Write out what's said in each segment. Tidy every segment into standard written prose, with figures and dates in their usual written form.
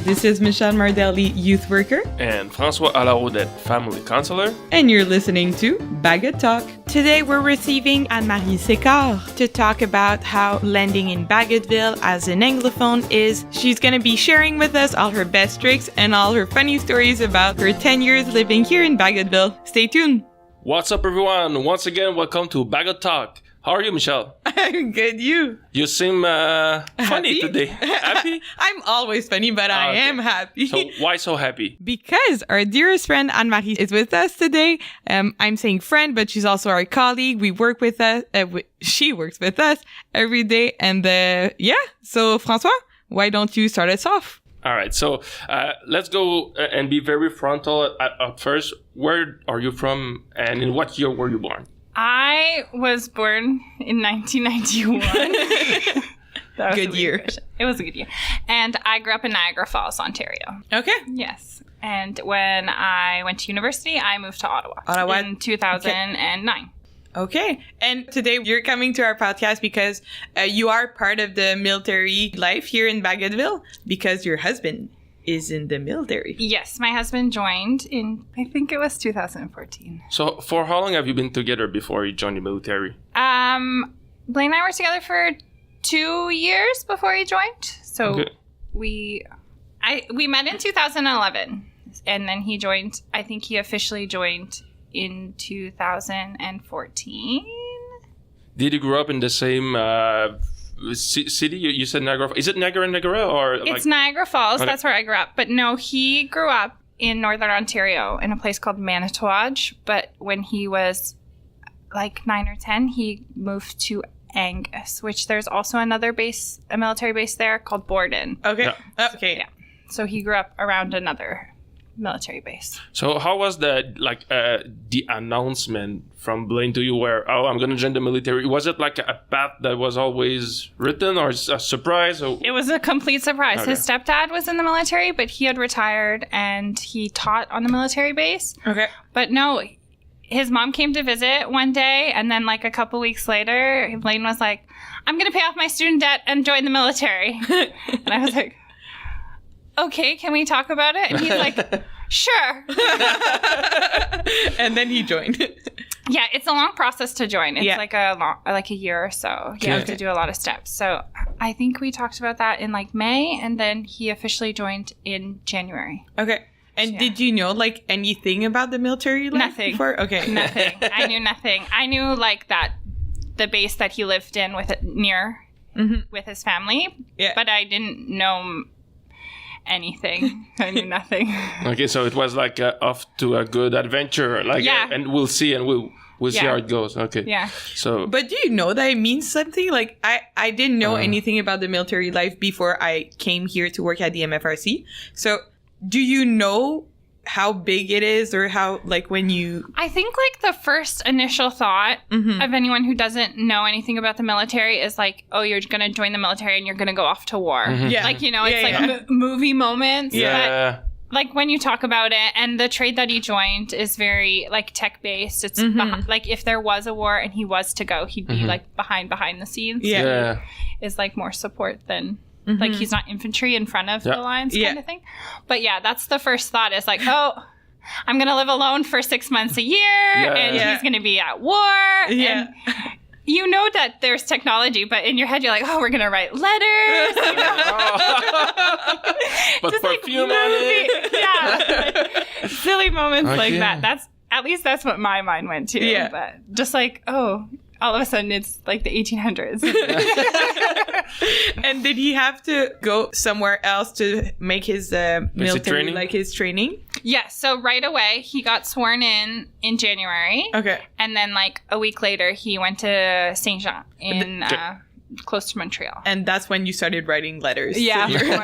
This is Michelle Mardelli, youth worker. And François Alarodet, family counselor. And you're listening to Bagot Talk. Today we're receiving Anne-Marie Secord to talk about how landing in Bagotville as an Anglophone is. She's going to be sharing with us all her best tricks and all her funny stories about her 10 years living here in Bagotville. Stay tuned. What's up, everyone? Once again, welcome to Bagot Talk. How are you, Michelle? I'm good, you? You seem funny today. Happy? I'm always funny, but I am happy. So why so happy? Because our dearest friend Anne-Marie is with us today. I'm saying friend, but she's also our colleague. We work with us. She works with us every day. And so François, why don't you start us off? All right, so let's go and be very frontal at first. Where are you from and in what year were you born? I was born in 1991. That was good year. It was a good year. And I grew up in Niagara Falls, Ontario. Okay. Yes. And when I went to university, I moved to Ottawa. In 2009. Okay. And today you're coming to our podcast because you are part of the military life here in Bagotville because your husband is in the military. Yes, my husband joined in, I think it was 2014. So for how long have you been together before you joined the military? Blaine and I were together for 2 years before he joined. So okay. we met in 2011 and then he joined, I think he officially joined in 2014. Did you grow up in the same city? You said Niagara. Is it Niagara or? It's Niagara Falls. Okay. That's where I grew up. But no, he grew up in Northern Ontario in a place called Manitouwadge. But when he was like 9 or 10, he moved to Angus, which there's also another base, a military base there called Borden. Okay. Yeah. Okay. Yeah. So he grew up around another military base. So how was the announcement from Blaine to you where, I'm going to join the military? Was it like a path that was always written or a surprise? Or? It was a complete surprise. Okay. His stepdad was in the military, but he had retired and he taught on the military base. Okay. But no, his mom came to visit one day and then like a couple weeks later, Blaine was like, I'm going to pay off my student debt and join the military. And I was like, okay, can we talk about it? And he's like, sure. And then he joined. Yeah, it's a long process to join. It's Yeah. like a year or so. You have to do a lot of steps. So I think we talked about that in like May, and then he officially joined in January. Okay. And Yeah. did you know like anything about the military life Nothing. before? Okay. Nothing. I knew nothing. I knew like that the base that he lived in with his family. Yeah. But I didn't know anything. I knew nothing. Okay, so it was like off to a good adventure. Yeah. And we'll see see Yeah. how it goes. Okay. Yeah. So. But do you know that it means something? Like, I didn't know anything about the military life before I came here to work at the MFRC. So, do you know how big it is or how, like, when you... I think, like, the first initial thought of anyone who doesn't know anything about the military is, like, oh, you're going to join the military and you're going to go off to war. Yeah. Like, you know, it's Yeah, like movie moments. Yeah. But, like, when you talk about it, and the trade that he joined is very, like, tech-based. It's, like, if there was a war and he was to go, he'd be, like, behind the scenes. Yeah. Is, like, more support than... Like, he's not infantry in front of the lines kind of thing. But, yeah, that's the first thought is, like, oh, I'm going to live alone for 6 months a year, and he's going to be at war. Yeah. And you know that there's technology, but in your head, you're like, oh, we're going to write letters. You know? But Just, perfume like, on it. Yeah. Like, silly moments like Okay. that. At least that's what my mind went to. Yeah. But just like, oh, all of a sudden it's like the 1800s. And did he have to go somewhere else to make his military, training? like his training? Yeah, so right away, he got sworn in January. Okay. And then, like, a week later, he went to Saint Jean in close to Montreal. And that's when you started writing letters. Yeah. to your-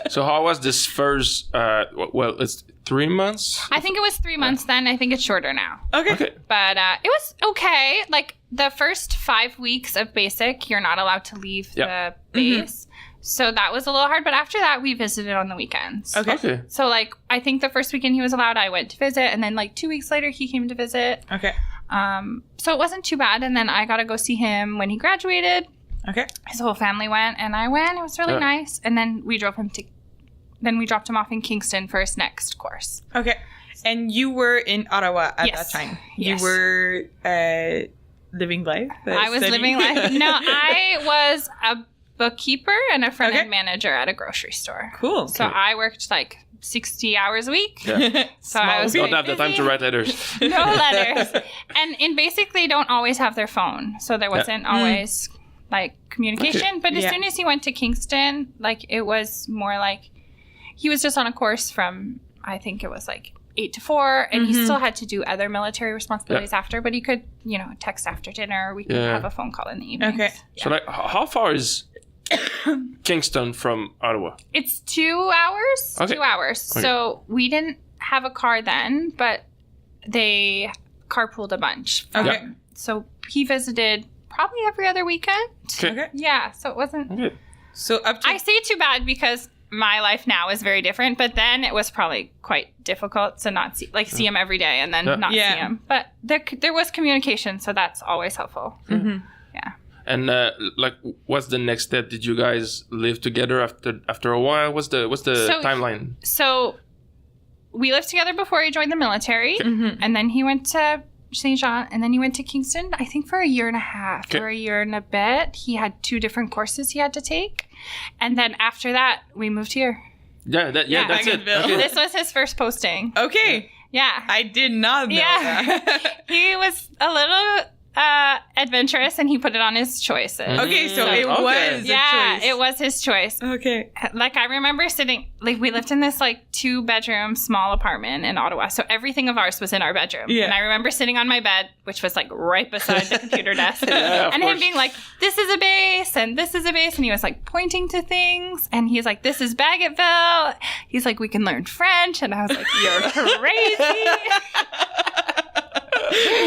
So how was this first, it's 3 months? I think it was 3 months then. I think it's shorter now. Okay. Okay. But it was okay. Like, the first 5 weeks of basic, you're not allowed to leave the base. So that was a little hard. But after that, we visited on the weekends. Okay. So, like, I think the first weekend he was allowed, I went to visit. And then, like, 2 weeks later, he came to visit. Okay. So it wasn't too bad. And then I got to go see him when he graduated. Okay. His whole family went, and I went. It was really nice. And then we drove him to then we dropped him off in Kingston for his next course. Okay. And you were in Ottawa at Yes. that time. Yes. You were living life. I was studying? living life. No, I was a bookkeeper and a front-end Okay. manager at a grocery store. Cool. So I worked like 60 hours a week. Yeah. So I was Small Don't have the time to busy. write letters. No letters. And in basic, they don't always have their phone. So there wasn't always like communication. Okay. But as Yeah. soon as he went to Kingston, like it was more like he was just on a course from, I think it was like 8 to 4. And he still had to do other military responsibilities after, but he could, text after dinner. We could Yeah. have a phone call in the evening. Okay. So like, how far is Kingston from Ottawa? It's 2 hours. Okay. 2 hours. Okay. So we didn't have a car then, but they carpooled a bunch. Okay. So he visited probably every other weekend. Okay. Yeah, so it wasn't. Okay. So up to I say too bad because my life now is very different, but then it was probably quite difficult to not see him every day and then not Yeah. see him. But there was communication, so that's always helpful. Yeah. And like, what's the next step? Did you guys live together after a while? What's the So- timeline? So we lived together before he joined the military, and then he went to St. Jean, and then he went to Kingston, I think for a year and a half Okay. or a year and a bit. He had 2 different courses he had to take. And then after that, we moved here. Yeah, that's it. Bagotville. Okay. This was his first posting. Okay. Yeah. I did not know Yeah. that. He was a little adventurous, and he put it on his choices. Okay, so Mm, it okay. was a Yeah, choice. it was his choice. Okay. Like, I remember sitting, like, we lived in this, like, 2-bedroom small apartment in Ottawa. So everything of ours was in our bedroom. Yeah. And I remember sitting on my bed, which was, like, right beside the computer desk. Yeah, of and him course. being like, this is a base, and this is a base. And he was, like, pointing to things. And he's like, this is Bagotville. He's like, we can learn French. And I was like, you're crazy.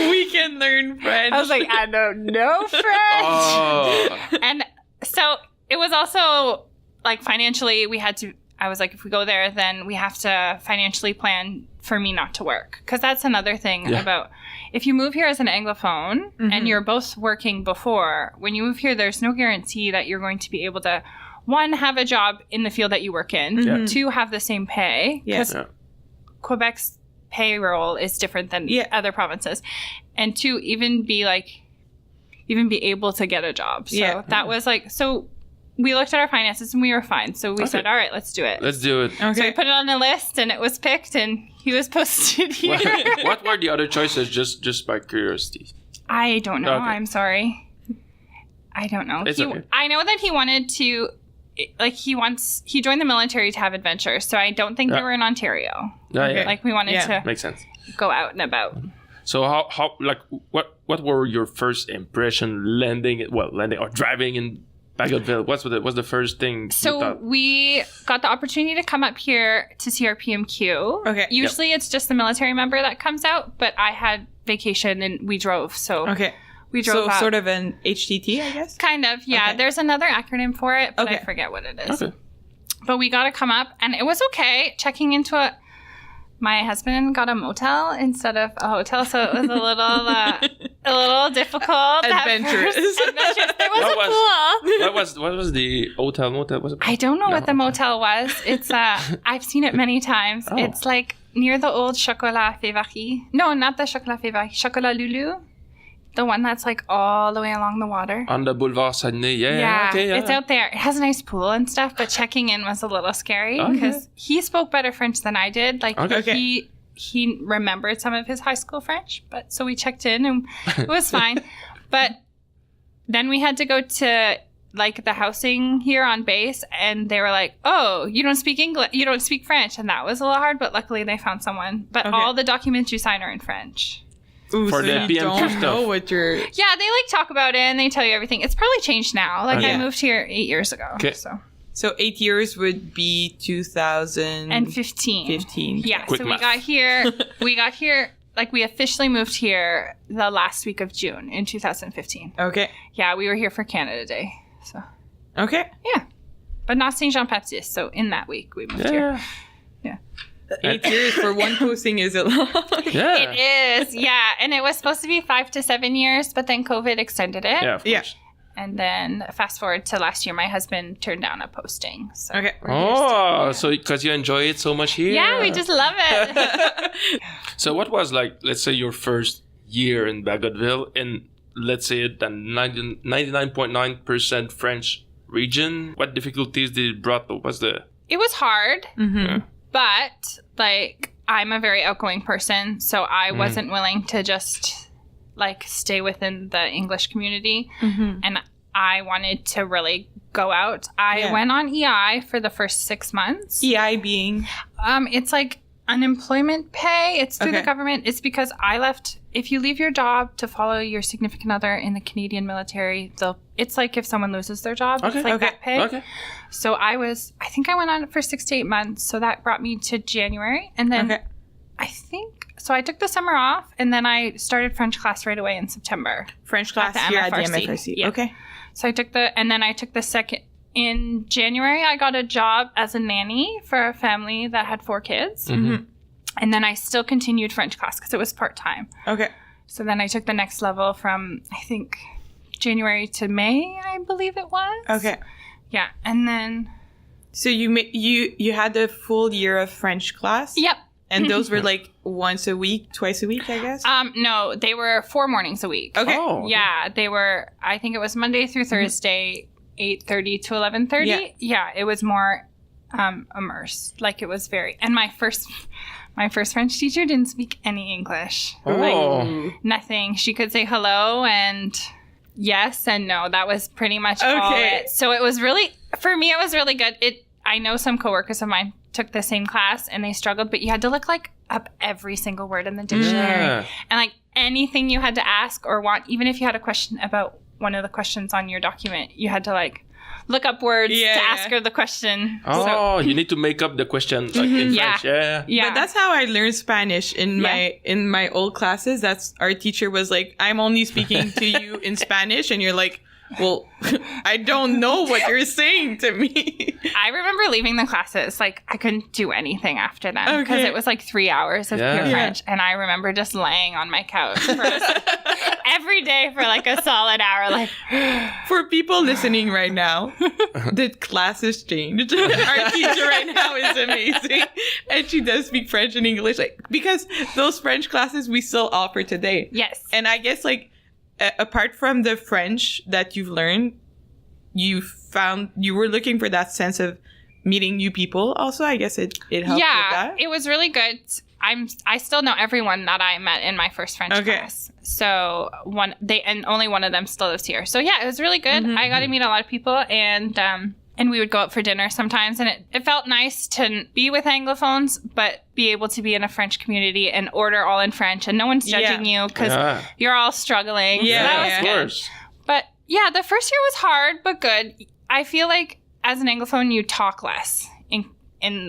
We can learn French. I was like, I don't know French. Oh. And so it was also like financially, I was like, if we go there, then we have to financially plan for me not to work. Because that's another thing Yeah. about if you move here as an Anglophone and you're both working before, when you move here, there's no guarantee that you're going to be able to, 1, have a job in the field that you work in, Yeah. 2, have the same pay. Yeah. 'Cause Yeah. Quebec's payroll is different than Yeah. other provinces. And 2, even be able to get a job. So Yeah. that was like, so we looked at our finances and we were fine. So we said, all right, let's do it. Let's do it. So we Okay. put it on a list and it was picked and he was posted here. What were the other choices? Just by curiosity. I don't know. Okay. I'm sorry. I don't know. It's okay. I know that he wanted to, like, he joined the military to have adventures. So I don't think they Yeah. were in Ontario. Yeah, Okay. yeah. Like, we wanted Yeah. to Makes sense. go out and about. So how like what were your first impression landing or driving in Bagotville? What's the first thing you So thought? we got the opportunity to come up here to see our PMQ. Okay. Usually it's just the military member that comes out, but I had vacation and we drove. So Okay. we drove So out. sort of an HTT, I guess? Kind of, yeah. Okay. There's another acronym for it, but I Okay. forget what it is. Okay. But we got to come up and it was okay checking into it. My husband got a motel instead of a hotel, so it was a little difficult. at Adventurous. first. Adventurous. There was What a was- pool. what was the hotel? Was it? I don't know what the motel was. It's I've seen it many times. Oh. It's like near the old Chocolat Févary. No, not the Chocolat Févary. Chocolat Lulu. The one that's like all the way along the water. On the Boulevard Saguenay. Yeah. Yeah, Okay, yeah. it's out there. It has a nice pool and stuff, but checking in was a little scary Okay. because he spoke better French than I did. Like Okay. he remembered some of his high school French, but so we checked in and it was fine. But then we had to go to like the housing here on base, and they were like, "Oh, you don't speak English, you don't speak French," and that was a little hard. But luckily, they found someone. But Okay. all the documents you sign are in French. Ooh, For so the you PMQ don't stuff. know what you're... Yeah, they like talk about it and they tell you everything. It's probably changed now. Like Okay. I moved here 8 years ago. Okay. So 8 years would be 2015. And 15. Yeah, Quick so math. we got here, like we officially moved here the last week of June in 2015. Okay. Yeah, we were here for Canada Day. So, Okay. yeah. But not Saint Jean Baptiste, so in that week we moved here. Yeah. 8 years for one posting is a lot. Yeah. It is, yeah. And it was supposed to be 5 to 7 years, but then COVID extended it. Yeah. Of Yeah. course. And then fast forward to last year, my husband turned down a posting. So Okay. So because you enjoy it so much here? yeah, we just love it. So what was like, let's say, your first year in Bagotville in, let's say, the 99.9% French region? What difficulties did it brought? What was the... It was hard, Yeah. but like I'm a very outgoing person, so I wasn't willing to just like stay within the English community, and I wanted to really go out. I went on EI for the first 6 months. EI being It's like unemployment pay. It's through the government. It's because I left. If you leave your job to follow your significant other in the Canadian military, it's like if someone loses their job, it's like that pay. Okay. So I think I went on it for 6 to 8 months. So that brought me to January. And then I took the summer off and then I started French class right away in September. French class the here at the MFRC. MFRC. Yeah. Okay. So I took the second. In January, I got a job as a nanny for a family that had 4 kids. And then I still continued French class because it was part-time. Okay. So then I took the next level from, I think, January to May, I believe it was. Okay. Yeah. And then... So you had a full year of French class? Yep. And those were like once a week, twice a week, I guess? No, they were 4 mornings a week. Okay. Oh. Yeah, they were, I think it was Monday through Thursday, 8:30 to 11:30. Yeah, it was more immersed. Like it was very... And my first French teacher didn't speak any English. Oh. Like nothing. She could say hello and yes and no. That was pretty much all it. So it was really, for me, it was really good. I know some coworkers of mine took the same class and they struggled, but you had to look like up every single word in the dictionary. Yeah. And like anything you had to ask or want, even if you had a question about one of the questions on your document, you had to like look up words to ask her the question. Oh, you need to make up the question like in French. Yeah. But that's how I learned Spanish in my old classes. That's our teacher was like, I'm only speaking to you in Spanish, and you're like, well, I don't know what you're saying to me. I remember leaving the classes, like I couldn't do anything after them because it was like 3 hours of pure French, and I remember just laying on my couch every day for like a solid hour. Like, for people listening right now, the class has changed. Our teacher right now is amazing, and she does speak French and English, like because those French classes we still offer today. Yes, and I guess like. Apart from the French that you've learned, you were looking for that sense of meeting new people. Also, I guess it helped with that. It was really good. I still know everyone that I met in my first French class. So only one of them still lives here. So yeah, it was really good. I got to meet a lot of people and we would go out for dinner sometimes, and it felt nice to be with Anglophones, but be able to be in a French community and order all in French, and no one's judging you because you're all struggling. Yeah, so that was of good. course. But yeah, the first year was hard, but good. I feel like as an Anglophone, you talk less in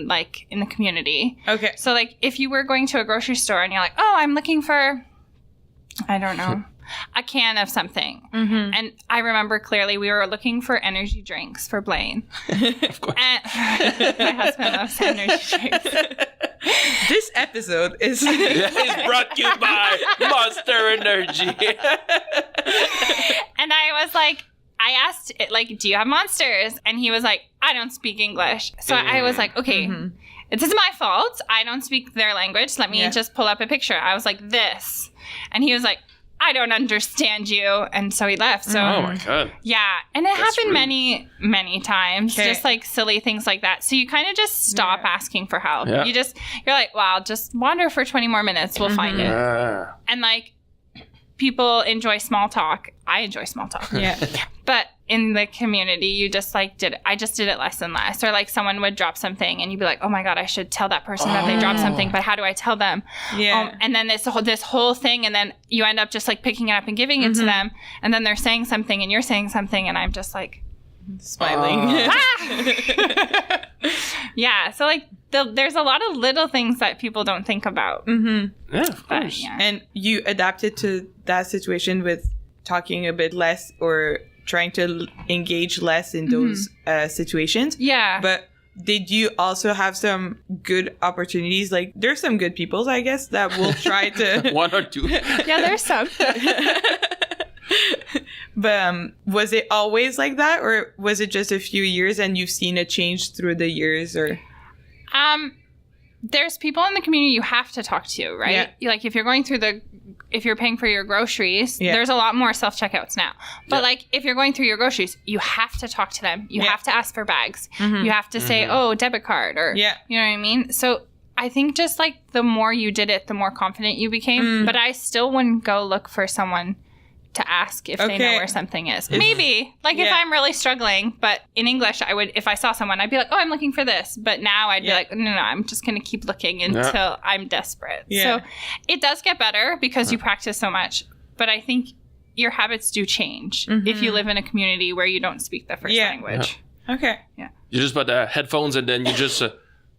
the community. Okay. So like if you were going to a grocery store and you're like, oh, I'm looking for, I don't know, a can of something. And I remember clearly we were looking for energy drinks for Blaine. Of course. And my husband loves energy drinks. This episode is It's brought to you by Monster Energy. And I was like, I asked, like, do you have Monsters? And he was like, I don't speak English. So I was like, okay, this is my fault. I don't speak their language. Let me just pull up a picture. I was like, this. And he was like, I don't understand you. And so he left. So Oh my God. yeah. And it happened rude. many, many times. Okay. Just like silly things like that. So you kind of just stop asking for help. Yeah. You're like, wow, just wander for 20 more minutes. We'll find it. And like people enjoy small talk. I enjoy small talk. yeah. But in the community, you just like I just did it less and less. Or like someone would drop something and you'd be like, oh my God, I should tell that person that they dropped something, but how do I tell them? Yeah. And then this whole thing, and then you end up just like picking it up and giving it to them. And then they're saying something and you're saying something, and I'm just like, Smiling. yeah. So like there's a lot of little things that people don't think about. Yeah, of But, course. yeah. And you adapted to that situation with talking a bit less or trying to engage less in those situations. Yeah. But did you also have some good opportunities? Like, there's some good people, I guess, that will try to... One or two. Yeah, there's some. But was it always like that, or was it just a few years and you've seen a change through the years? Or there's people in the community you have to talk to, right? Yeah. Like if you're paying for your groceries, there's a lot more self-checkouts now. But like if you're going through your groceries, you have to talk to them. You have to ask for bags. You have to say, oh, debit card, or you know what I mean? So I think just like the more you did it, the more confident you became. But I still wouldn't go look for someone to ask if they know where something is. Maybe, like if I'm really struggling, but in English, I would, if I saw someone, I'd be like, oh, I'm looking for this. But now I'd be like, no, I'm just going to keep looking until I'm desperate. So it does get better because you practice so much. But I think your habits do change if you live in a community where you don't speak the first language. Okay. Yeah. You just put headphones and then you just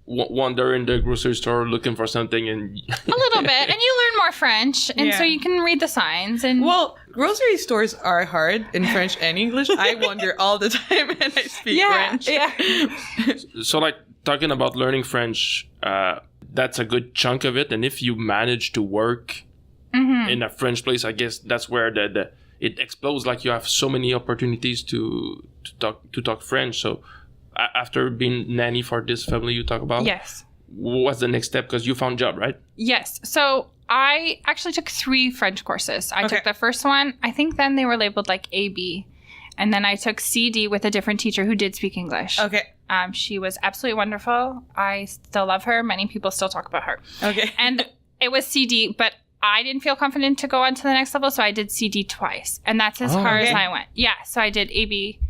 wander in the grocery store looking for something, and a little bit, and you learn more French, and so you can read the signs. And well, grocery stores are hard in French and English. I wander all the time, and I speak French. So, like, talking about learning French, that's a good chunk of it. And if you manage to work in a French place, I guess that's where it explodes. Like, you have so many opportunities to talk French. So after being nanny for this family you talk about, what's the next step? Because you found a job, right? Yes. So I actually took 3 French courses. I took the first one. I think then they were labeled like AB. And then I took CD with a different teacher who did speak English. Okay. She was absolutely wonderful. I still love her. Many people still talk about her. Okay. And it was CD, but I didn't feel confident to go on to the next level, so I did CD twice. And that's as far as I went. Yeah. So I did AB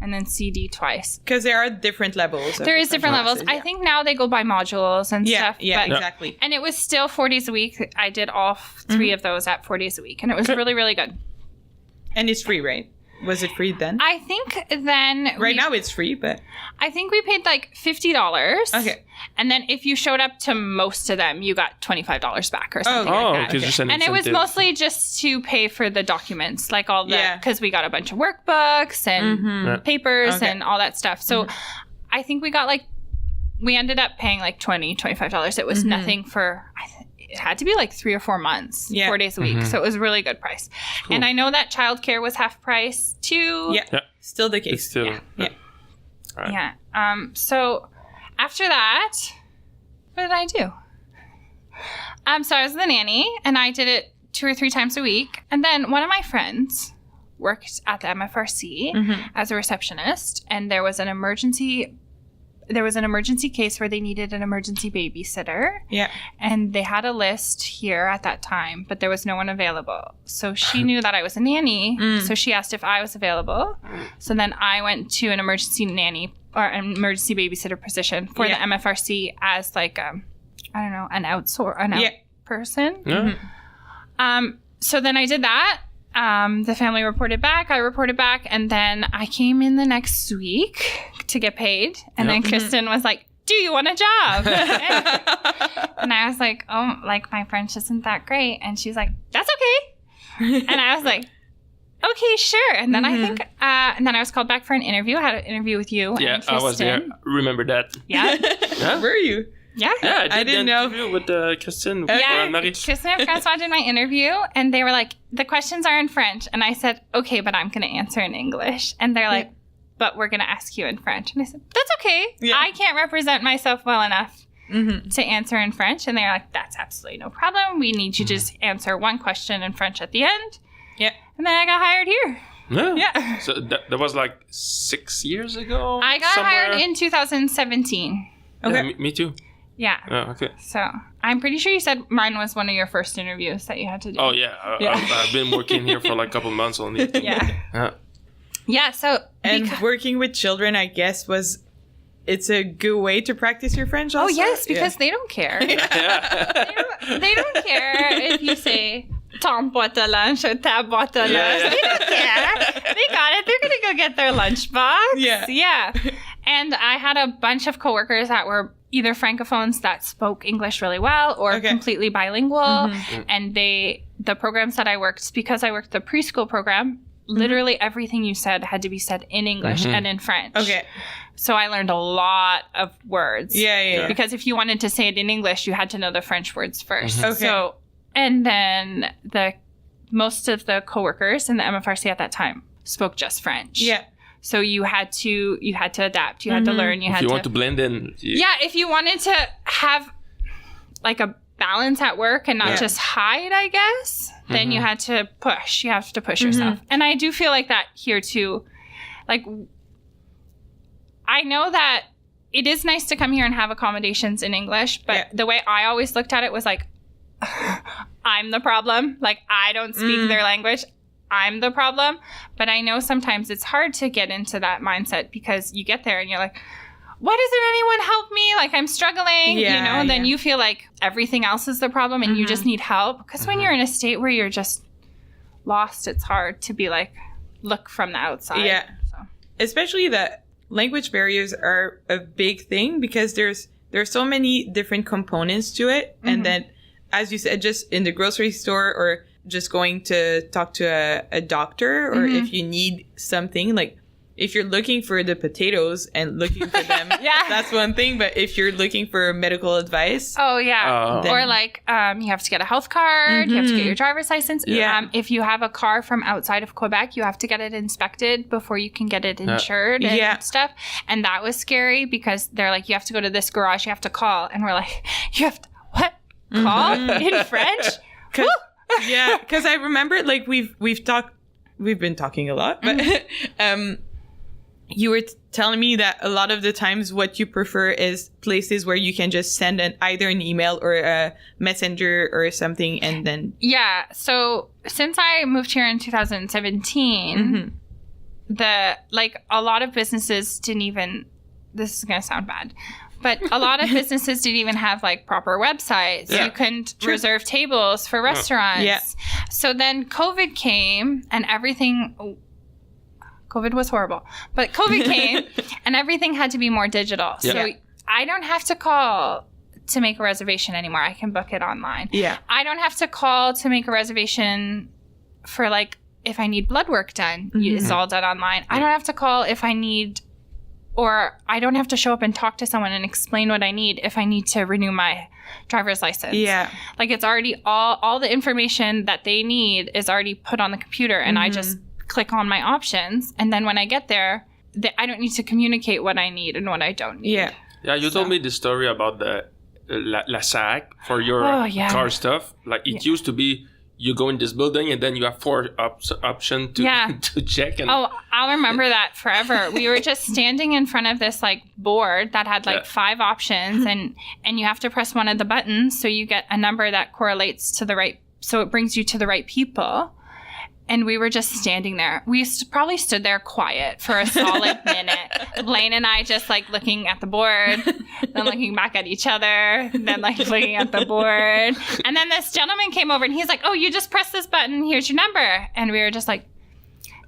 and then CD twice. Because there are different levels. There is different levels. I think now they go by modules and stuff. Yeah, exactly. And it was still 4 days a week. I did all 3 of those at 4 days a week. And it was really, really good. And it's free, right? Was it free then? I think then... Right now it's free, but... I think we paid like $50. Okay. And then if you showed up to most of them, you got $25 back or something like that. Okay. And it was mostly just to pay for the documents, like all the... Because we got a bunch of workbooks and papers and all that stuff. So I think we got like... We ended up paying like $20, $25. It was nothing for... It had to be like 3 or 4 months, 4 days a week. So it was a really good price. Cool. And I know that childcare was half price too. Yeah. Still the case. Still, yeah. Right. Yeah. So after that, what did I do? So I was the nanny and I did it 2 or 3 times a week. And then one of my friends worked at the MFRC as a receptionist, and there was an emergency case where they needed an emergency babysitter. Yeah. And they had a list here at that time, but there was no one available. So she knew that I was a nanny. So she asked if I was available. So then I went to an emergency nanny or an emergency babysitter position for the MFRC as like, an out person. Yeah. So then I did that. The family reported back, I reported back, and then I came in the next week to get paid. And then Kristen was like, do you want a job? And I was like, oh, like my French isn't that great. And she's like, that's okay. And I was like, okay, sure. And then I think, and then I was called back for an interview. I had an interview with you and Kristen. I was there. Remember that. Yeah. Were you? Yeah. Yeah, I didn't know. Interview with Kristen. Anne-Marie. Kristen and Francois did my interview, and they were like, the questions are in French. And I said, okay, but I'm going to answer in English. And they're like, but we're going to ask you in French. And I said, that's okay. Yeah. I can't represent myself well enough to answer in French. And they're like, that's absolutely no problem. We need you to just answer one question in French at the end. Yeah. And then I got hired here. Yeah. So that was like 6 years ago? I got hired in 2017. Okay. Yeah, me too. Yeah. Oh, okay. So I'm pretty sure you said mine was one of your first interviews that you had to do. Oh, yeah. I've been working here for like a couple months only. Yeah. So working with children, I guess, it's a good way to practice your French also? Oh, yes, because they don't care. They don't care if you say ton boîte à lunch or ta boîte à lunch. They don't care. They got it. They're going to go get their lunchbox. Yeah. And I had a bunch of coworkers that were either francophones that spoke English really well or completely bilingual. And the programs that I worked, because I worked the preschool program, literally everything you said had to be said in English and in French. Okay. So I learned a lot of words. Yeah. Because if you wanted to say it in English, you had to know the French words first. Okay. So, and then most of the coworkers in the MFRC at that time spoke just French. Yeah. So you had to adapt. You had to learn. If you want to blend in. Yeah, if you wanted to have like a balance at work and not just hide, I guess, then you had to push. You have to push yourself. And I do feel like that here too. Like, I know that it is nice to come here and have accommodations in English, but the way I always looked at it was like, I'm the problem. Like, I don't speak their language. I'm the problem. But I know sometimes it's hard to get into that mindset because you get there and you're like, why doesn't anyone help me? Like, I'm struggling, and then you feel like everything else is the problem and you just need help. Because when you're in a state where you're just lost, it's hard to be like, look from the outside. Yeah. So. Especially that language barriers are a big thing because there's so many different components to it. And then, as you said, just in the grocery store or just going to talk to a doctor, or if you need something, like if you're looking for the potatoes and looking for them, that's one thing. But if you're looking for medical advice, or like you have to get a health card, you have to get your driver's license. If you have a car from outside of Quebec, you have to get it inspected before you can get it insured and stuff. And that was scary because they're like, you have to go to this garage, you have to call, and we're like, you have to what? Call in French? Because I remember, like, we've been talking a lot, but you were telling me that a lot of the times what you prefer is places where you can just send either an email or a messenger or something, and then so since I moved here in 2017, a lot of businesses didn't even, this is gonna sound bad, but a lot of businesses didn't even have like proper websites. You couldn't reserve tables for restaurants. So then COVID came and everything. COVID was horrible, but COVID came and everything had to be more digital. So I don't have to call to make a reservation anymore. I can book it online. I don't have to call to make a reservation for like if I need blood work done. It's all done online. I don't have to call if I need. Or I don't have to show up and talk to someone and explain what I need if I need to renew my driver's license. Like, it's already all the information that they need is already put on the computer, and I just click on my options. And then when I get there, I don't need to communicate what I need and what I don't need. You told me the story about the la sac for your car stuff. Like, it used to be you go in this building and then you have 4 options to check. And I'll remember that forever. We were just standing in front of this like board that had like 5 options, and you have to press one of the buttons so you get a number that correlates to the right, so it brings you to the right people. And we were just standing there. We probably stood there quiet for a solid minute. Blaine and I just like looking at the board, then looking back at each other, then like looking at the board. And then this gentleman came over and he's like, oh, you just press this button. Here's your number. And we were just like,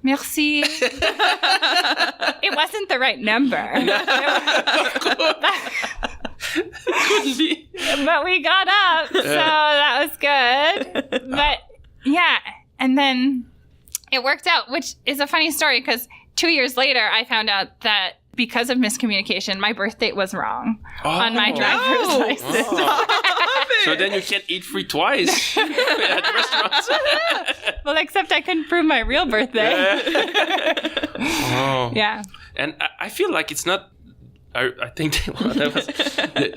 merci. It wasn't the right number. Couldn't be. But we got up. So that was good. But yeah. And then it worked out, which is a funny story because 2 years later, I found out that because of miscommunication, my birth date was wrong on my driver's license. So then you can't eat free twice at restaurants. Well, except I couldn't prove my real birthday. Yeah. And I feel like it's not... I think that was,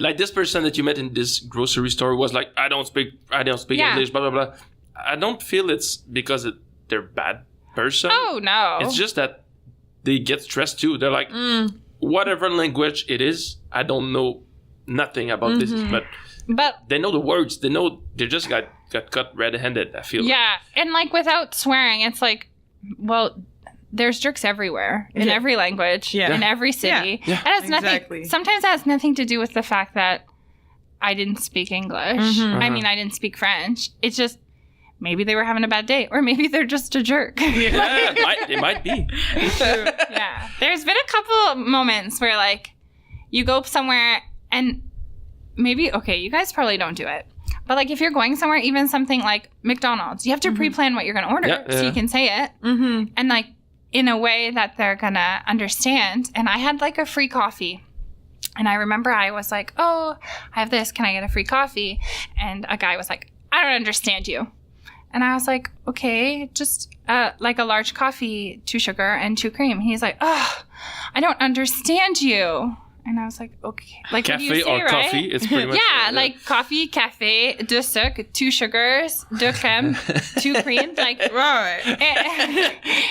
like this person that you met in this grocery store was like, I don't speak English, blah, blah, blah. I don't feel it's because they're bad person. Oh, no. It's just that they get stressed too. They're like, whatever language it is, I don't know nothing about this. But they know the words. They know they just got cut red-handed, I feel. Yeah. And like without swearing, it's like, well, there's jerks everywhere in every language, in every city. It has nothing. Sometimes it has nothing to do with the fact that I didn't speak English. I mean, I didn't speak French. It's just, maybe they were having a bad day, or maybe they're just a jerk. It might be. Yeah. There's been a couple moments where, like, you go somewhere and maybe, okay, you guys probably don't do it. But, like, if you're going somewhere, even something like McDonald's, you have to pre-plan what you're going to order so you can say it. And, like, in a way that they're going to understand. And I had, like, a free coffee. And I remember I was like, oh, I have this. Can I get a free coffee? And a guy was like, I don't understand you. And I was like, okay, just like a large coffee, 2 sugar and 2 cream. He's like, oh, I don't understand you. And I was like, okay. Like, Cafe what do you say, or right? coffee? It's pretty much like coffee, café, 2 sucres, 2 sugars, 2 crème, 2 creams. Like, Right.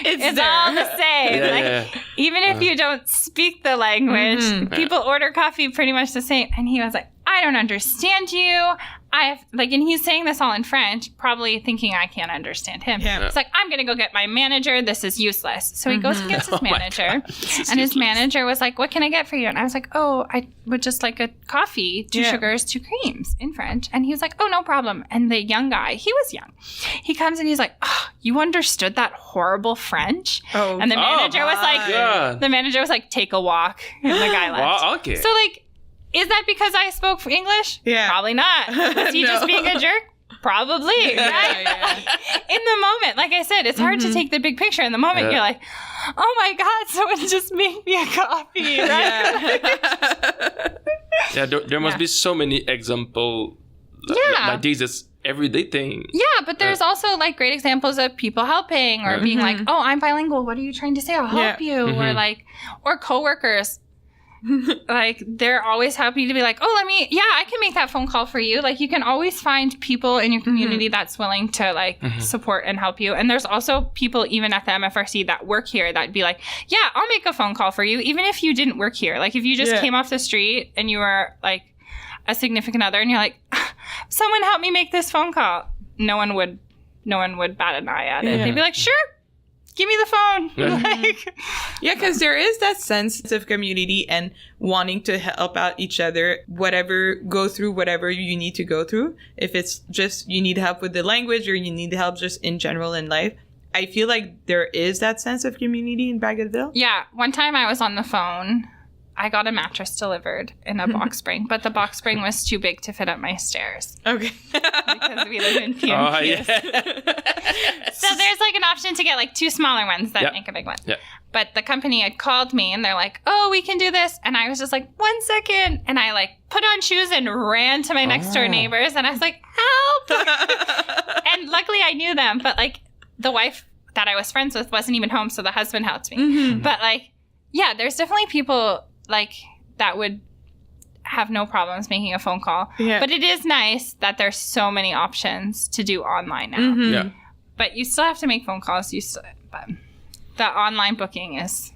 it's all the same. Yeah, Even if you don't speak the language, people order coffee pretty much the same. And he was like, I don't understand you. And he's saying this all in French, probably thinking I can't understand him. Yeah. It's like, I'm going to go get my manager. This is useless. So he goes and gets his manager. And his manager was like, what can I get for you? And I was like, oh, I would just like a coffee, 2 sugars, 2 creams in French. And he was like, oh, no problem. And the young guy, he was young. He comes and he's like, oh, you understood that horrible French? Oh, and the manager was like, take a walk. And the guy left. Wow, okay. So like, is that because I spoke English? Yeah. Probably not. Was he just being a jerk? Probably, right? Yeah. In the moment, like I said, it's hard to take the big picture. In the moment, you're like, oh my God, someone just made me a coffee, right? Yeah, there must be so many examples like these. It's everyday thing. Yeah, but there's also like great examples of people helping or being like, oh, I'm bilingual. What are you trying to say? I'll help you. Or coworkers. Like, they're always happy to be like, oh, I can make that phone call for you. Like, you can always find people in your community that's willing to, like, support and help you. And there's also people, even at the MFRC, that work here that'd be like, yeah, I'll make a phone call for you, even if you didn't work here. Like, if you just came off the street and you were, like, a significant other and you're like, someone help me make this phone call. No one would bat an eye at it. They'd be like, sure. Give me the phone. Because there is that sense of community and wanting to help out each other, go through whatever you need to go through. If it's just you need help with the language or you need help just in general in life. I feel like there is that sense of community in Bagotville. Yeah. One time I was on the phone. I got a mattress delivered in a box spring, but the box spring was too big to fit up my stairs. Okay. Because we live in PMQ. Oh, yeah. So there's like an option to get like 2 smaller ones that make a big one. Yeah. But the company had called me and they're like, oh, we can do this. And I was just like, 1 second. And I like put on shoes and ran to my next door neighbors. And I was like, help. And luckily I knew them. But like the wife that I was friends with wasn't even home. So the husband helped me. But like, yeah, there's definitely people like that would have no problems making a phone call. Yeah. But it is nice that there's so many options to do online now. Yeah. But you still have to make phone calls. But the online booking is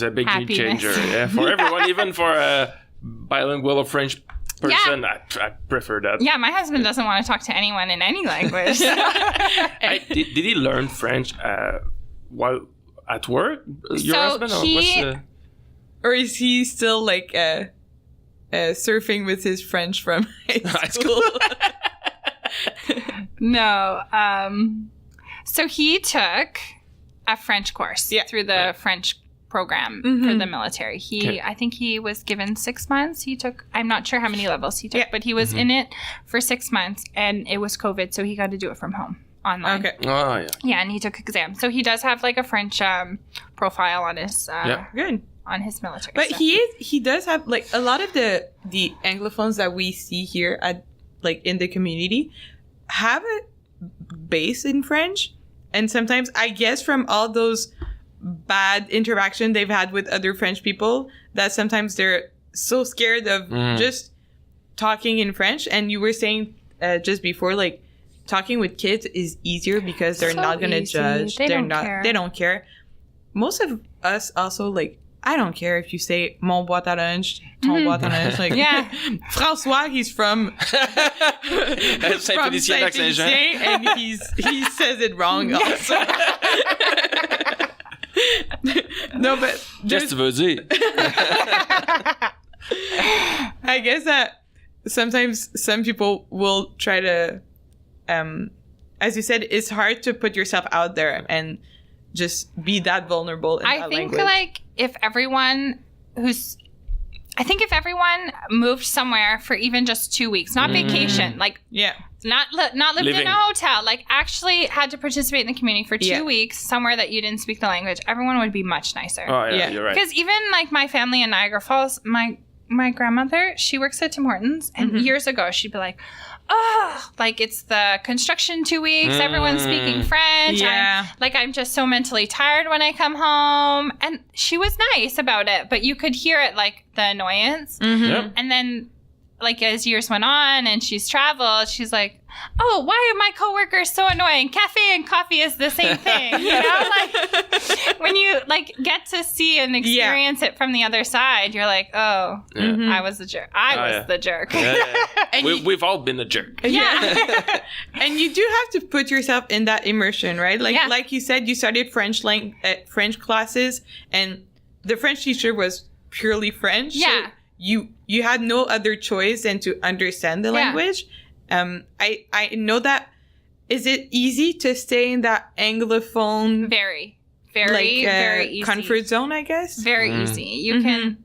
a big game changer. Yeah, for everyone, even for a bilingual or French person, I prefer that. Yeah, my husband doesn't want to talk to anyone in any language. Did he learn French while at work? Your husband? Or is he still like surfing with his French from high school? No. So he took a French course through the French program for the military. I think he was given 6 months. I'm not sure how many levels he took, but he was in it for 6 months and it was COVID. So he got to do it from home online. Okay. Oh, yeah. Yeah. And he took exams. So he does have like a French profile on his, good. On his military but stuff. he does have like a lot of the anglophones that we see here at like in the community have a base in French, and sometimes I guess from all those bad interaction they've had with other French people that sometimes they're so scared of just talking in French. And you were saying just before, like talking with kids is easier because they're not gonna judge. They don't care. Most of us also like, I don't care if you say mon boîte à lunch, ton boîte à lunch. Like, François, he's from Saint-Félicien, and he says it wrong also. No, but just to veux I guess that sometimes some people will try to, as you said, it's hard to put yourself out there and just be that vulnerable in that language. Like if everyone moved somewhere for even just 2 weeks, not vacation, like not lived in a hotel, like actually had to participate in the community for 2 weeks somewhere that you didn't speak the language, everyone would be much nicer. Oh yeah, you're right. Because even like my family in Niagara Falls, my grandmother, she works at Tim Hortons, and years ago she'd be like, like it's the construction 2 weeks. Everyone's speaking French. Yeah. I'm just so mentally tired when I come home. And she was nice about it, but you could hear it, like the annoyance. Yep. And then, like, as years went on and she's traveled, she's like, oh, why are my coworkers so annoying? Cafe and coffee is the same thing. You know, like when you like get to see and experience it from the other side, you're like, oh, I was the jerk. I was the jerk. And we've all been a jerk. Yeah. And you do have to put yourself in that immersion, right? Like you said, you started French classes, and the French teacher was purely French. Yeah. So you had no other choice than to understand the language. I know that. Is it easy to stay in that Anglophone, very easy comfort zone, I guess? Very easy. You can.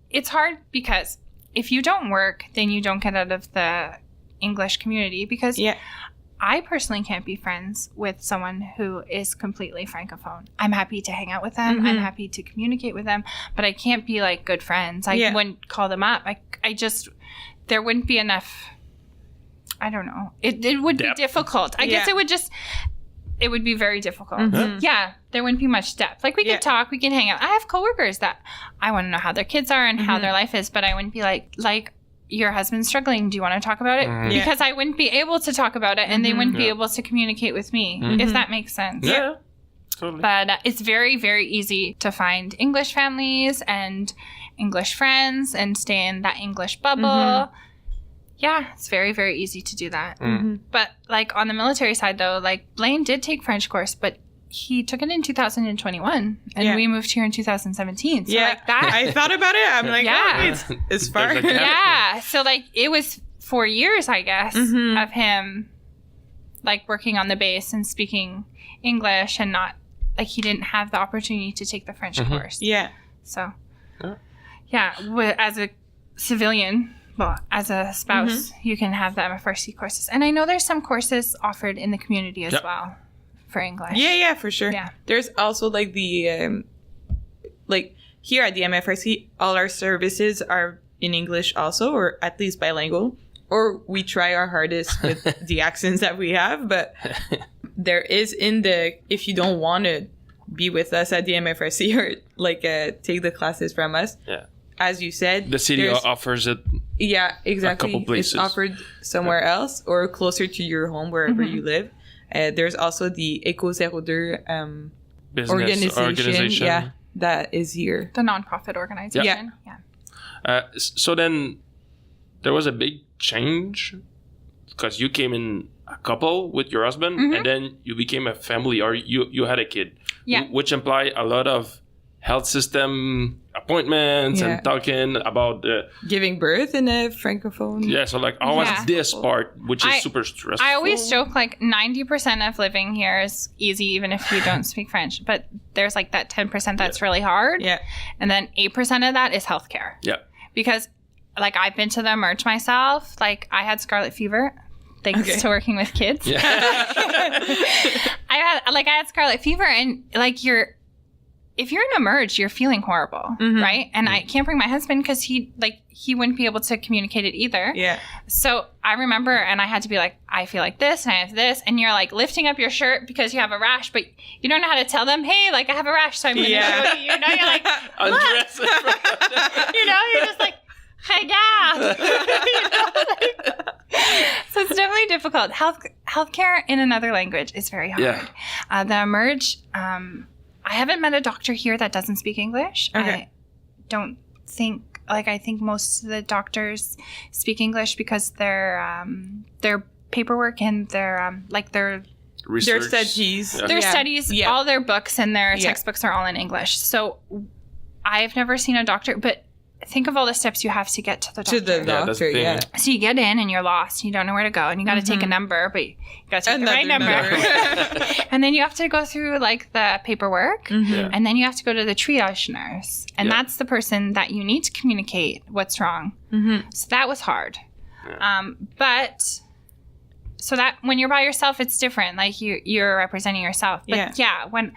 It's hard because if you don't work, then you don't get out of the English community, because I personally can't be friends with someone who is completely francophone. I'm happy to hang out with them. I'm happy to communicate with them, but I can't be like good friends. I wouldn't call them up. I just, there wouldn't be enough. I don't know. It would be difficult. I guess it would be very difficult. Yeah, there wouldn't be much depth. Like, we could talk, we can hang out. I have coworkers that I want to know how their kids are and how their life is, but I wouldn't be like, your husband's struggling. Do you want to talk about it? Because I wouldn't be able to talk about it, and they wouldn't be able to communicate with me, if that makes sense. Yeah, totally. But it's very, very easy to find English families and English friends and stay in that English bubble. Yeah, it's very, very easy to do that. But, like, on the military side, though, like, Blaine did take French course, but he took it in 2021, and we moved here in 2017. So, like, that... I thought about it. I'm like, it's far. Yeah, so, like, it was 4 years, I guess, of him, like, working on the base and speaking English, and not, like, he didn't have the opportunity to take the French course. Yeah. So, as a civilian... Well, as a spouse, you can have the MFRC courses. And I know there's some courses offered in the community as well for English. Yeah, for sure. Yeah. There's also, like, the, like, here at the MFRC, all our services are in English also, or at least bilingual. Or we try our hardest with the accents that we have. But there is if you don't want to be with us at the MFRC or, like, take the classes from us. Yeah. As you said, the city offers it. Yeah, exactly. A couple places. It's offered somewhere else or closer to your home, wherever you live. There's also the Eco 02 organization. Yeah, that is here. The nonprofit organization. Yeah. So then there was a big change because you came in a couple with your husband, and then you became a family, or you had a kid. Yeah. Which implied a lot of health system appointments and talking about giving birth in a francophone. Yeah, so like always this part, which is super stressful. I always joke like 90% of living here is easy, even if you don't speak French. But there's like that 10% that's really hard. Yeah. And then 8% of that is healthcare. Yeah. Because like I've been to the merge myself. Like I had scarlet fever. Thanks to working with kids. Yeah. I had scarlet fever, and like if you're in a merge, you're feeling horrible, right? And I can't bring my husband because he wouldn't be able to communicate it either. Yeah. So I remember, and I had to be like, I feel like this, and I have this, and you're like lifting up your shirt because you have a rash, but you don't know how to tell them, hey, like I have a rash, so I'm going to show you. You know, you're like, undress it. You know, you're just like, regarde. You know, like, so it's definitely difficult. Healthcare in another language is very hard. Yeah. The merge. I haven't met a doctor here that doesn't speak English. Okay. I don't think, I think most of the doctors speak English because their paperwork and their research. Their studies. Yeah. Their studies, all their books and their textbooks are all in English. So I've never seen a doctor, but think of all the steps you have to get to the doctor. So you get in and you're lost. You don't know where to go, and you got to take a number, but you got to take the right number. And then you have to go through like the paperwork, and then you have to go to the triage nurse, and that's the person that you need to communicate what's wrong. So that was hard. But so that when you're by yourself, it's different. Like you're representing yourself. But when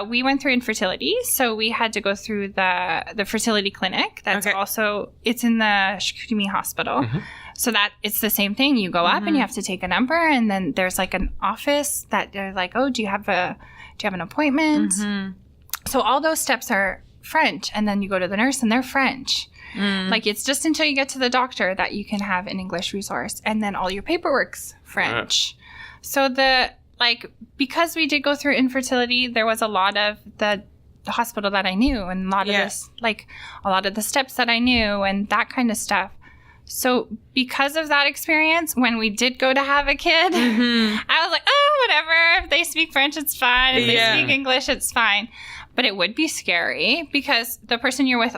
We went through infertility, so we had to go through the fertility clinic. That's also, it's in the Chicoutimi Hospital. So that it's the same thing. You go up and you have to take a number, and then there's like an office that they're like, oh, do you have an appointment? So all those steps are French, and then you go to the nurse and they're French. Like it's just until you get to the doctor that you can have an English resource, and then all your paperwork's French. So because we did go through infertility, there was a lot of the hospital that I knew, and a lot of this, like a lot of the steps that I knew, and that kind of stuff. So because of that experience, when we did go to have a kid, I was like, oh, whatever. If they speak French, it's fine. If they speak English, it's fine. But it would be scary because the person you're with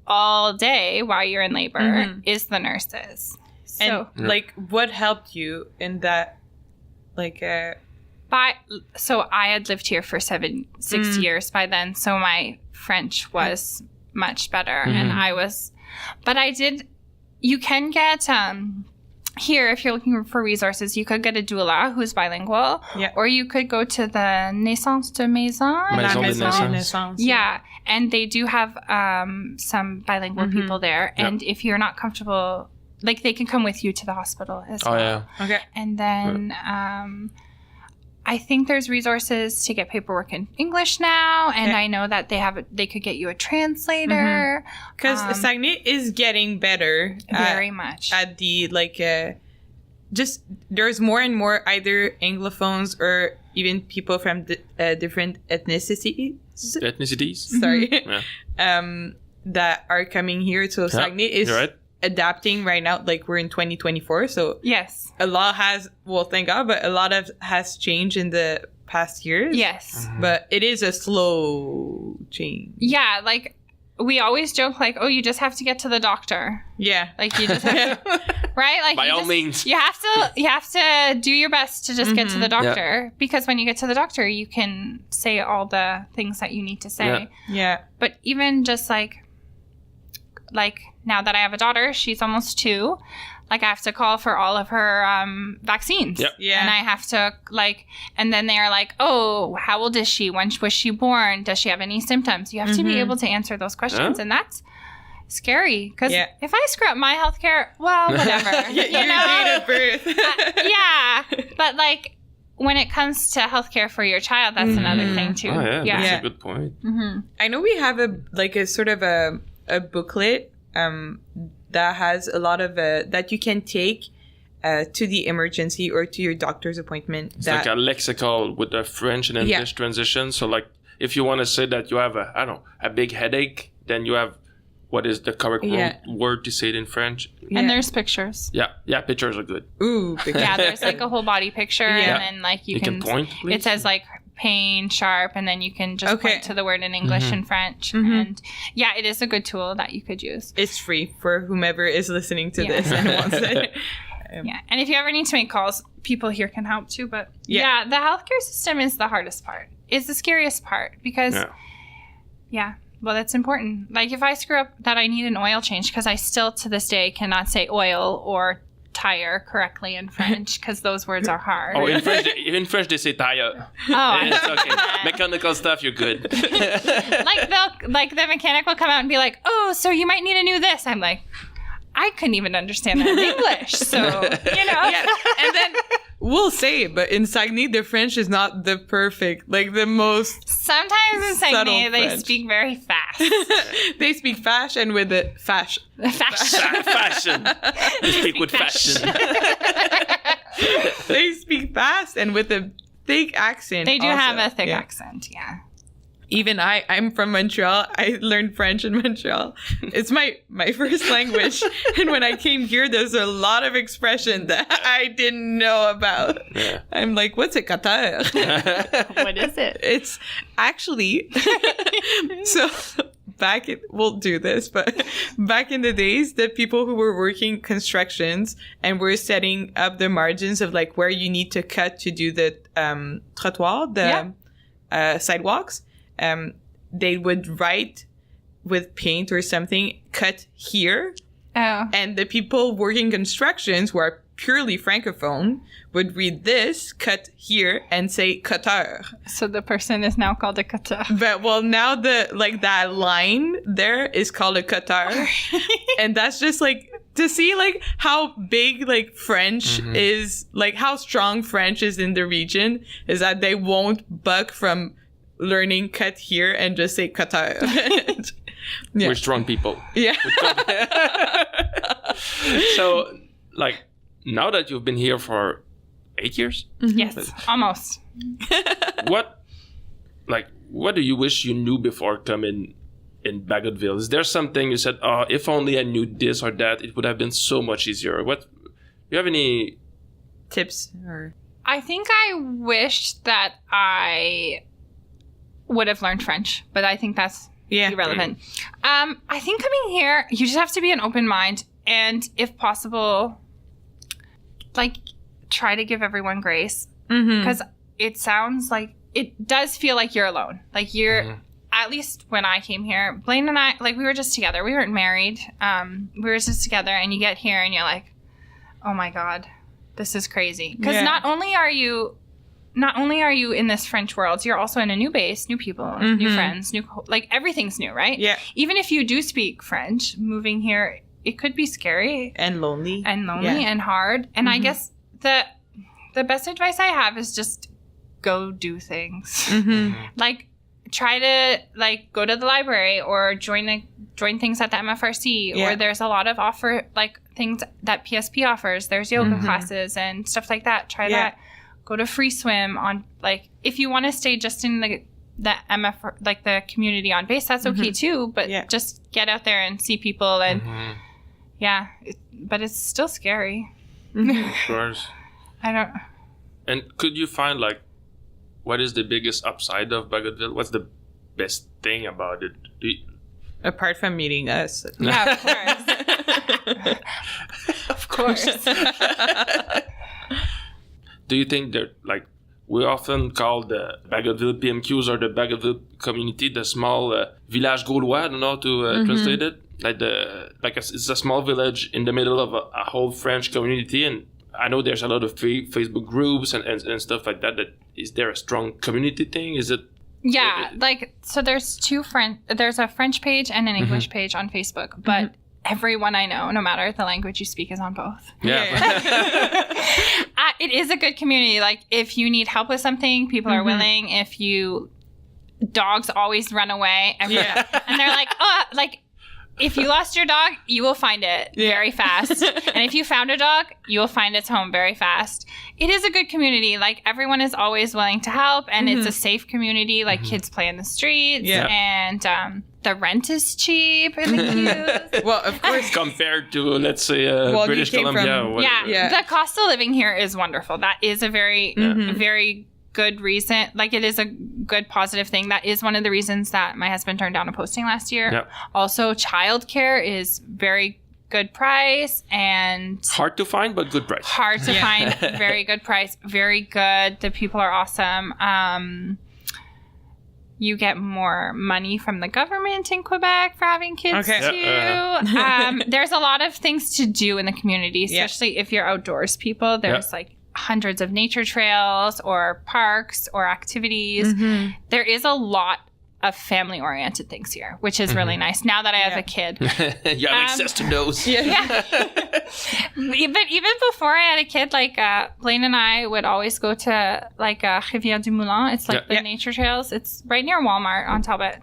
all day while you're in labor is the nurses. So, and like, what helped you in that, like, so I had lived here for 6 years by then, so my French was much better, and you can get here, if you're looking for resources, you could get a doula who's bilingual, or you could go to the Naissance de Maison. Yeah, and they do have some bilingual people there, and if you're not comfortable, like they can come with you to the hospital as well. Okay. And then I think there's resources to get paperwork in English now, and I know that they could get you a translator. Because Saguenay is getting better. Very much. At the, just there's more and more either Anglophones or even people from different ethnicities. Sorry. That are coming here. So Saguenay is adapting right now. Like we're in 2024. So yes. A lot thank God, but a lot has changed in the past years. Yes. But it is a slow change. Yeah, like we always joke like, oh, you just have to get to the doctor. Yeah. Like you just have to, right? Like by all means. You have to do your best to just get to the doctor, because when you get to the doctor, you can say all the things that you need to say. Yeah. But even just like now that I have a daughter, she's almost 2. Like, I have to call for all of her vaccines. Yep. Yeah. And I have to, and then they are like, oh, how old is she? When was she born? Does she have any symptoms? You have to be able to answer those questions. And that's scary. Because if I screw up my healthcare, well, whatever. Your date of birth. But, when it comes to healthcare for your child, that's another thing, too. Oh, yeah. That's a good point. I know we have a sort of a booklet that has a lot of that you can take to the emergency or to your doctor's appointment. It's like a lexical with the French and English transition. So if you want to say that you have a big headache, then you have what is the correct word to say it in French. And there's pictures. Yeah, pictures are good. Ooh, pictures. Yeah, there's a whole body picture, and then you can point, please. It says pain, sharp, and then you can just point to the word in English and French. And it is a good tool that you could use. It's free for whomever is listening to this and wants it. And if you ever need to make calls, people here can help too. But the healthcare system is the hardest part. It's the scariest part because, well, that's important. Like if I screw up that I need an oil change, because I still to this day cannot say oil or tire correctly in French because those words are hard. Oh, in French they say tire. Oh, it's okay. Mechanical stuff, you're good. The mechanic will come out and be like, "Oh, so you might need a new this." I'm like, I couldn't even understand that in English, so And then we'll say, but in Saguenay, the French is not the perfect, the most. Sometimes in Saguenay, they speak very fast. They speak fast and with the fashion. Fashion. They speak with fashion. They speak fast and with a thick accent. They do have a thick accent, Even I'm from Montreal. I learned French in Montreal. It's my first language. And when I came here, there's a lot of expression that I didn't know about. Yeah. I'm like, what's a cutter? What is it? It's actually... So we'll do this, but back in the days, the people who were working constructions and were setting up the margins of where you need to cut to do the trottoir, sidewalks, they would write with paint or something, cut here. Oh. And the people working constructions were purely francophone would read this, cut here, and say cutter. So the person is now called a cutter. But well, now that line there is called a cutter. And that's just like to see like how big like French is, like how strong French is in the region, is that they won't buck from learning cut here and just say cutter. Yeah. We're strong people. Yeah. So, like, now that you've been here for 8 years? Yes, almost. What do you wish you knew before coming in Bagotville? Is there something you said, oh, if only I knew this or that, it would have been so much easier? Do you have any tips? Or I think I wish that I would have learned French, but I think that's irrelevant. I think coming here, you just have to be an open mind, and if possible, like, try to give everyone grace, because it sounds like, it does feel like you're alone. Like you're, at least when I came here, Blaine and I, like, we were just together. We weren't married. We were just together, and you get here and you're like, oh my God, this is crazy. Because not only are you in this French world, you're also in a new base, new people, new friends, like everything's new, right? Yeah. Even if you do speak French, moving here, it could be scary and lonely and hard. And I guess the best advice I have is just go do things. Like, try to like go to the library or join things at the MFRC, or there's a lot of things that PSP offers. There's yoga classes and stuff like that. Try that. Go to free swim on, like, if you want to stay just in the MF, like the community on base, that's okay too. But just get out there and see people, and but it's still scary. Of course. I don't. And could you find, like, what is the biggest upside of Bagotville? What's the best thing about it? Apart from meeting us. Yeah, of course. Of course. Do you think that, like, we often call the Bagotville PMQs or the Bagotville community the small village Gaulois? I don't know how to translate it. It's a small village in the middle of a whole French community, and I know there's a lot of Facebook groups and stuff like that. Is there a strong community thing? Is it? Yeah, so there's there's a French page and an English page on Facebook, but everyone I know, no matter the language you speak, is on both. Yeah. It is a good community. Like, if you need help with something, people are willing. Dogs always run away. And they're like, oh, like, if you lost your dog, you will find it very fast. And if you found a dog, you will find its home very fast. It is a good community. Like, everyone is always willing to help, and it's a safe community. Like, kids play in the streets, and the rent is cheap in the queues. Well, of course. Compared to, let's say, British Columbia. The cost of living here is wonderful. That is a very, very good reason. Like, it is a good positive thing. That is one of the reasons that my husband turned down a posting last year. Yep. Also, childcare is very good price, and hard to find, but good price. Hard to find, very good price, very good. The people are awesome. You get more money from the government in Quebec for having kids too. There's a lot of things to do in the community, especially if you're outdoors people. There's like hundreds of nature trails or parks or activities. There is a lot of family-oriented things here, which is really nice. Now that I have a kid, you have access to those. But even before I had a kid, like Blaine and I would always go to like Rivière du Moulin. It's like the nature trails. It's right near Walmart on Talbot,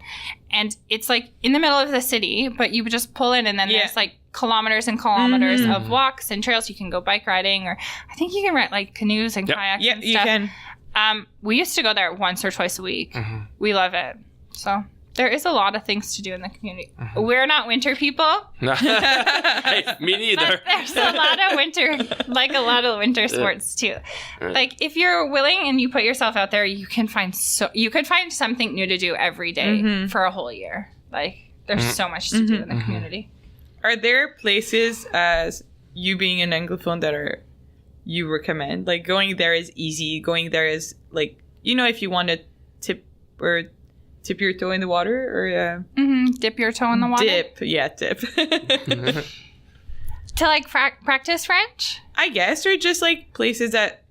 and it's like in the middle of the city. But you would just pull in, and then there's like kilometers and kilometers of walks and trails. You can go bike riding, or I think you can rent like canoes and kayaks. And stuff. You can. We used to go there once or twice a week. We love it. So there is a lot of things to do in the community. We're not winter people. Hey, me neither. There's a lot of winter sports too. Like, if you're willing and you put yourself out there, you could find something new to do every day for a whole year. Like, there's so much to do in the community. Are there places, as you being an Anglophone, that you recommend? Like, going there is easy. Going there is, like, if you want to tip your toe in the water, or dip your toe in the water. Dip. To like practice French? I guess, or just like places that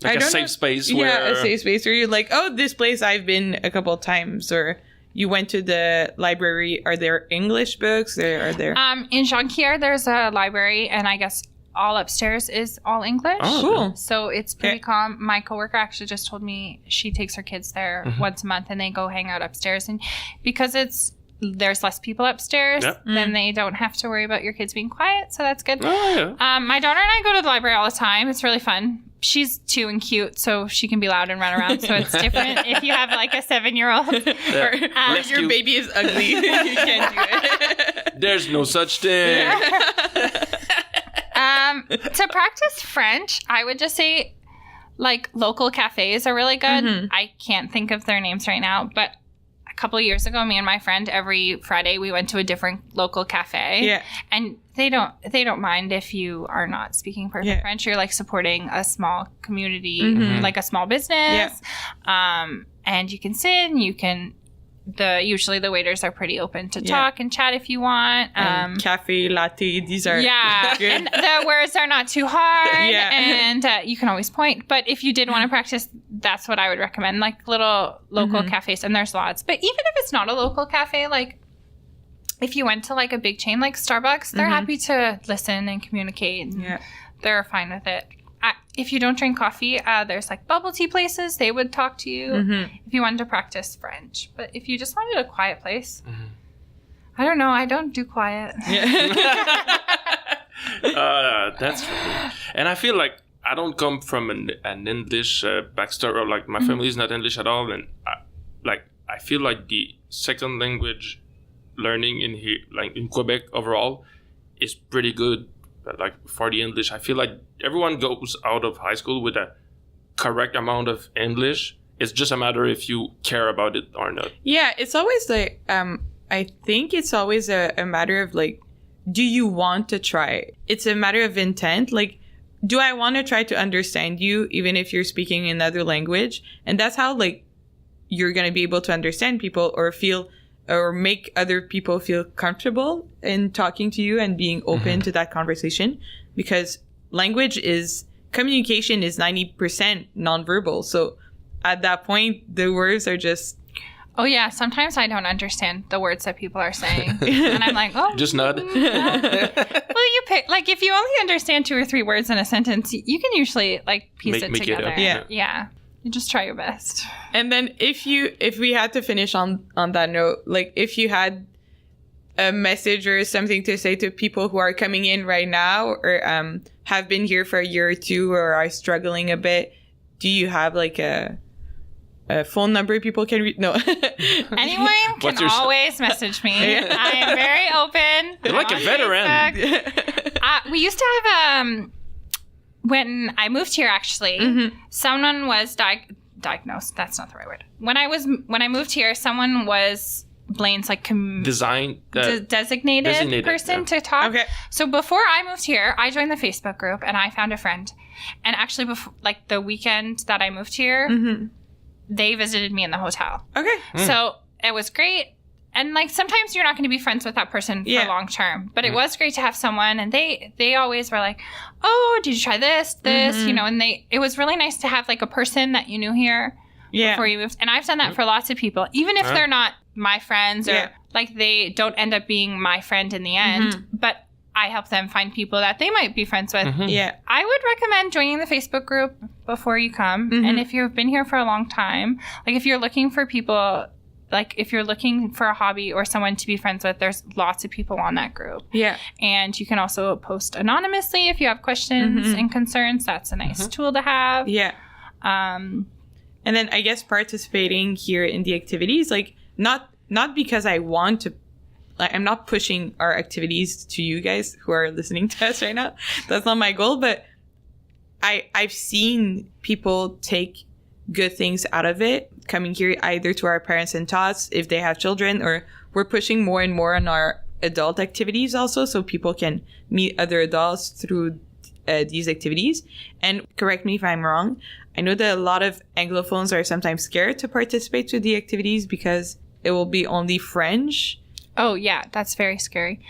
Like a safe space where... a safe space where you're like, oh, this place I've been a couple of times, or you went to the library. Are there English books? Are there? In Jonquière, there's a library, and I guess all upstairs is all English. Oh, cool. So it's pretty calm. My coworker actually just told me she takes her kids there once a month, and they go hang out upstairs. And because there's less people upstairs, then they don't have to worry about your kids being quiet. So that's good. Oh, yeah. My daughter and I go to the library all the time. It's really fun. She's 2 and cute, so she can be loud and run around. So it's different if you have like a 7-year-old. Or your cute. baby is ugly. You can't do it. There's no such thing. To practice French, I would just say like local cafes are really good. I can't think of their names right now, but a couple of years ago, me and my friend, every Friday we went to a different local cafe. Yeah. And they don't mind if you are not speaking perfect French. You're like supporting a small community, like a small business. Yeah. And you can sit and you can usually the waiters are pretty open to talk and chat if you want. Cafe, latte, these are good. And the words are not too hard. And you can always point. But if you did want to practice, that's what I would recommend, like little local cafes. And there's lots. But even if it's not a local cafe, like if you went to like a big chain like Starbucks, they're happy to listen and communicate. And they're fine with it. If you don't drink coffee, there's like bubble tea places. They would talk to you if you wanted to practice French. But if you just wanted a quiet place, I don't know. I don't do quiet. That's funny. And I feel like I don't come from an English backstory, or like my family is not English at all. And I feel like the second language learning in here, like in Quebec overall, is pretty good. But like for the English, I feel like everyone goes out of high school with a correct amount of English. It's just a matter if you care about it or not. Yeah, it's always like, I think it's always a matter of like, do you want to try? It's a matter of intent. Like, do I want to try to understand you, even if you're speaking another language? And that's how like you're going to be able to understand people or feel or make other people feel comfortable in talking to you and being open to that conversation, because communication is 90% nonverbal. So at that point, the words are just... Oh, yeah. Sometimes I don't understand the words that people are saying. And I'm like, oh. Just nod. Well, you pick, like, if you only understand 2 or 3 words in a sentence, you can usually, like, piece it together. Yeah. You just try your best. And then if we had to finish on that note, like if you had a message or something to say to people who are coming in right now or have been here for a year or 2 or are struggling a bit, do you have like a phone number people can read? No. Anyone can always message me. I am very open. You're like a veteran. We used to have... when I moved here, actually, someone was diagnosed. That's not the right word. When I moved here, someone was Blaine's like designated person to talk. Okay. So before I moved here, I joined the Facebook group and I found a friend. And actually, before like the weekend that I moved here, they visited me in the hotel. Okay. So it was great. And like sometimes you're not going to be friends with that person for long term, but it was great to have someone. And they always were like, "Oh, did you try this? You know?" And it was really nice to have like a person that you knew here before you moved. And I've done that for lots of people, even if they're not my friends or like they don't end up being my friend in the end. But I help them find people that they might be friends with. Yeah, I would recommend joining the Facebook group before you come. And if you've been here for a long time, like if you're looking for people. Like, if you're looking for a hobby or someone to be friends with, there's lots of people on that group. Yeah. And you can also post anonymously if you have questions and concerns. That's a nice tool to have. Yeah. And then I guess participating here in the activities, like, not because I want to, like, I'm not pushing our activities to you guys who are listening to us right now. That's not my goal. But I've seen people take good things out of it coming here, either to our parents and tots if they have children, or we're pushing more and more on our adult activities also, so people can meet other adults through these activities. And correct me if I'm wrong, I know that a lot of Anglophones are sometimes scared to participate to the activities because it will be only French. Oh yeah, that's very scary.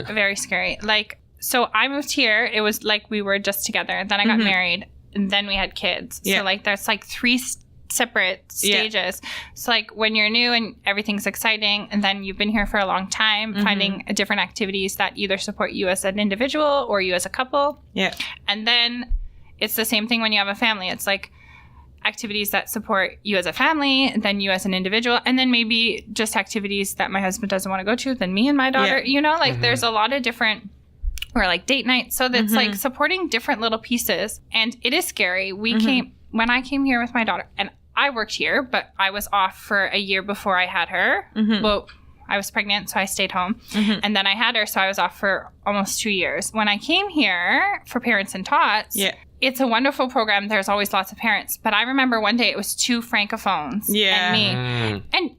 Very scary. Like So I moved here. It was like we were just together. Then I got married. And then we had kids. Yeah. So like there's like 3 separate stages. So like when you're new and everything's exciting, and then you've been here for a long time, finding different activities that either support you as an individual or you as a couple. Yeah. And then it's the same thing when you have a family. It's like activities that support you as a family, then you as an individual, and then maybe just activities that my husband doesn't want to go to, then me and my daughter. You know, like there's a lot of different, or like date night. So that's like supporting different little pieces. And it is scary. When I came here with my daughter, and I worked here, but I was off for a year before I had her. Well, I was pregnant, so I stayed home. And then I had her, so I was off for almost 2 years. When I came here for Parents and Tots, it's a wonderful program. There's always lots of parents. But I remember one day it was 2 francophones and me. And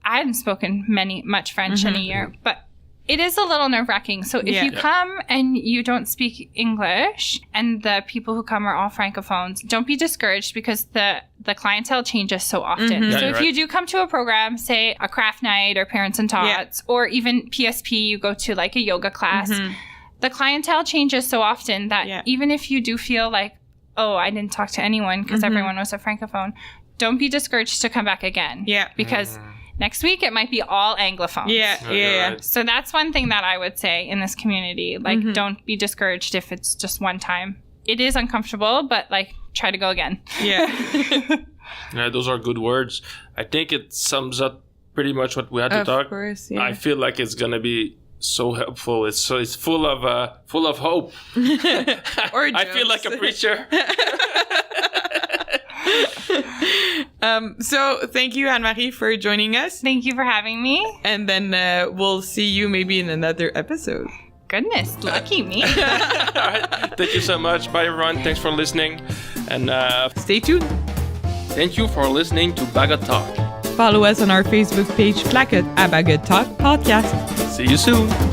I hadn't spoken much French in a year, but it is a little nerve-wracking. So if you come and you don't speak English, and the people who come are all francophones, don't be discouraged, because the clientele changes so often. So if you do come to a program, say a craft night or Parents and Tots, or even PSP, you go to like a yoga class, the clientele changes so often that even if you do feel like, oh, I didn't talk to anyone because everyone was a francophone, don't be discouraged to come back again. Yeah. Because next week, it might be all Anglophones. Right. So that's one thing that I would say in this community. Like, don't be discouraged if it's just one time. It is uncomfortable, but, like, try to go again. Yeah. Yeah, those are good words. I think it sums up pretty much what we had to talk. Of course, yeah. I feel like it's going to be so helpful. It's full of hope. Or I feel like a preacher. So thank you, Anne-Marie, for joining us. Thank you for having me. And then we'll see you maybe in another episode. Goodness, lucky me. All right. Thank you so much. Bye, everyone. Thanks for listening. And stay tuned. Thank you for listening to Bagot Talk. Follow us on our Facebook page, Claquette à Bagot Talk Podcast. See you soon.